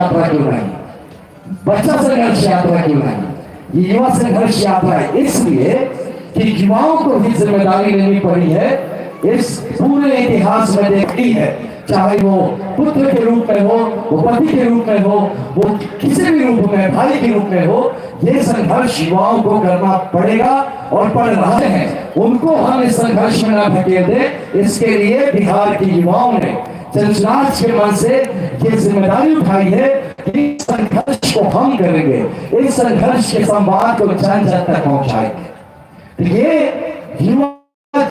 यात्रा क्यों नहीं, बच्चा संघर्ष यात्रा क्यों नहीं, ये युवा संघर्ष यात्रा इसलिए कि युवाओं को भी जिम्मेदारी लेनी पड़ी है। इस पूरे इतिहास में देखती है, चाहे वो पुत्र के रूप में हो, वो पति के रूप में हो, वो किसी भी रूप में, भाई के रूप में हो, ये संघर्ष युवाओं को करना पड़ेगा और पड़ रहे हैं। उनको हम इस संघर्ष में न धकेल दे, इसके लिए बिहार के युवाओं ने जनसुराज के मन से ये जिम्मेदारी उठाई है कि इस संघर्ष को हम करेंगे, इस संघर्ष के संवाद को जन जन तक पहुंचाएंगे। तो ये युवा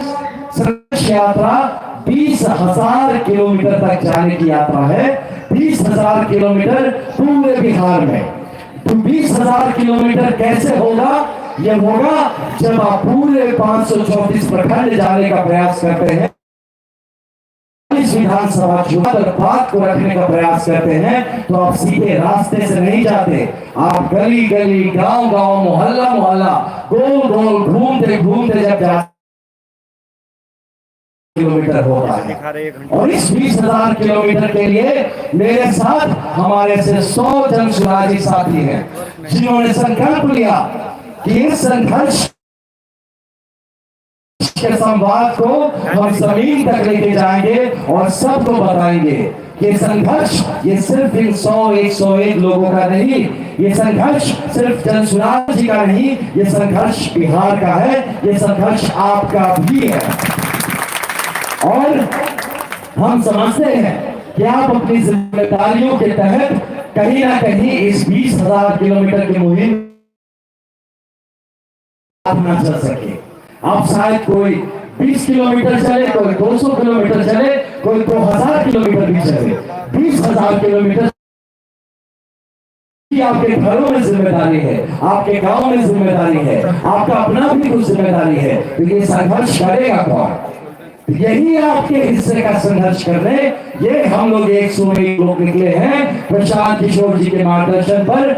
संघर्ष यात्रा 20,000 किलोमीटर तक जाने की यात्रा है। 20,000 किलोमीटर पूरे बिहार में। तो 20,000 किलोमीटर कैसे होगा? यह होगा जब आप पूरे 534 प्रखंड जाने का प्रयास करते हैं, विधानसभा चुनाव बात को रखने का प्रयास करते हैं, तो आप सीधे रास्ते से नहीं जाते, आप गली गली, गांव गांव, मोहल्ला मोहल्ला, गोल गोल घूमते घूमते जब जाते किलोमीटर होता है। और इस 20,000 किलोमीटर के लिए मेरे साथ हमारे से 100 जनसुराजी साथी हैं, जिन्होंने संकल्प लिया कि इस संघर्ष के संवाद को हम जमीन तक लेके जाएंगे और सबको बताएंगे कि संघर्ष ये सिर्फ इन 101 लोगों का नहीं, ये संघर्ष सिर्फ जनसुराज जी का नहीं, ये संघर्ष बिहार का है, ये संघर्ष आपका भी है। और हम समझते हैं कि आप अपनी जिम्मेदारियों के तहत कहीं ना कहीं इस 20,000 किलोमीटर की मुहिम ना चल सके। आप शायद कोई 20 किलोमीटर चले, कोई 200 किलोमीटर चले, कोई 2000 किलोमीटर भी चले। 20,000 किलोमीटर आपके घरों में जिम्मेदारी है, आपके गांव में जिम्मेदारी है, आपका अपना भी कुछ जिम्मेदारी है। तो ये संघर्ष करेगा कौन? यही आपके हिस्से का संघर्ष करने ये हम लोग 101 लोग निकले हैं प्रशांत किशोर जी के मार्गदर्शन पर।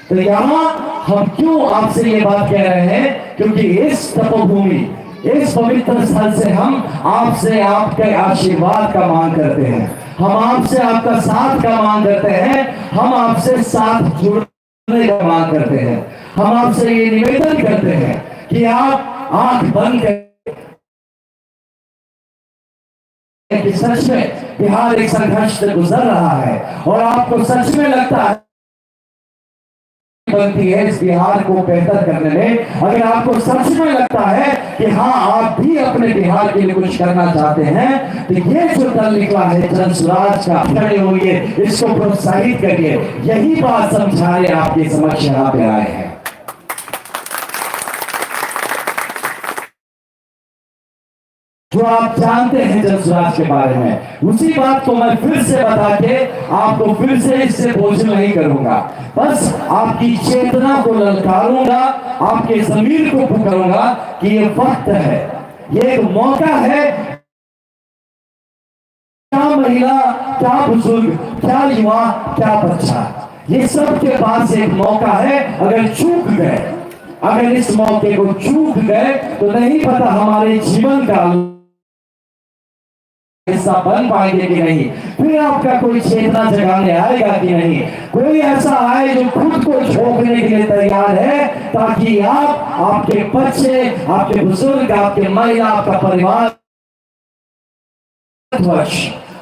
तो यहाँ हम क्यों आपसे ये बात कह रहे हैं? क्योंकि इस तपोभूमि, इस पवित्र स्थल से हम आपसे आपके आशीर्वाद का मांग करते हैं, हम आपसे आपका साथ का मांग करते हैं, हम आपसे साथ जुड़ने का मांग करते हैं, हम आपसे ये निवेदन करते हैं कि आप आंख बंद करें कि सच में बिहार एक संघर्ष से गुजर रहा है और आपको सच में लगता है बनती है इस बिहार को बेहतर करने में। अगर आपको सच में लगता है कि हाँ आप भी अपने बिहार के लिए कुछ करना चाहते हैं, तो ये जो दल निकला है जनसुराज का, खड़े होइए, इसको प्रोत्साहित करिए। यही बात समझाने आपके समक्ष यहाँ पे आए हैं। जो आप जानते हैं जनसुराज के बारे में, उसी बात को मैं फिर से बता के आपको फिर से इससे बोझ नहीं करूंगा। बस आपकी चेतना को ललकारूंगा, आपके जमीर को पुकारूंगा कि ये वक्त है, ये एक मौका है। क्या महिला, क्या बुजुर्ग, क्या युवा, क्या बच्चा, ये सब के पास एक मौका है। अगर चूक गए, अगर इस मौके को चूक गए तो नहीं पता हमारे जीवन का हिस्सा बन पाएंगे कि नहीं, फिर आपका कोई चेतना जगाने आएगा कि नहीं, कोई ऐसा आए जो खुद को झोंकने के लिए तैयार है, ताकि आप, आपके बच्चे, आपके बुजुर्ग, आपके महिला, आपका परिवार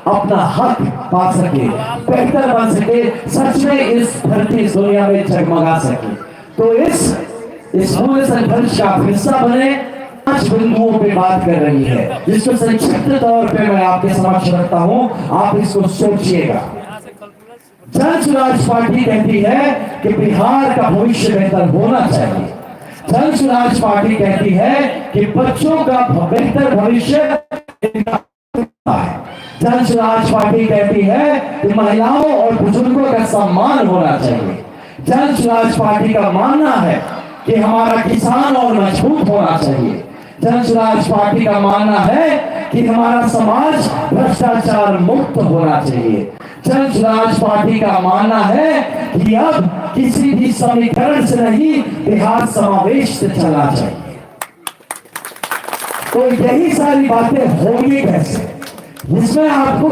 अपना हक पा सके, बेहतर बन सके, सच में इस धरती दुनिया में जगमगा सके। तो इस पूरे संघर्ष का हिस्सा बने। 5 बिंदुओं पे बात कर रही है, जिसको संक्षिप्त तौर पे मैं आपके समक्ष रखता हूं, आप इसको सोचिएगा। जनसुराज पार्टी कहती है कि बिहार का भविष्य बेहतर होना चाहिए। जनसुराज पार्टी कहती है कि बच्चों का बेहतर भविष्य है। जनसुराज पार्टी कहती है कि महिलाओं और बुजुर्गों का सम्मान होना चाहिए। जनसुराज पार्टी का मानना है कि हमारा किसान और मजबूत होना चाहिए। जनसुराज पार्टी का मानना है कि हमारा समाज भ्रष्टाचार मुक्त होना चाहिए। जनसुराज पार्टी का मानना है कि अब किसी भी समीकरण से नहीं, बिहार समावेश से चलना चाहिए। तो यही सारी बातें होंगी कैसे, इसमें आपको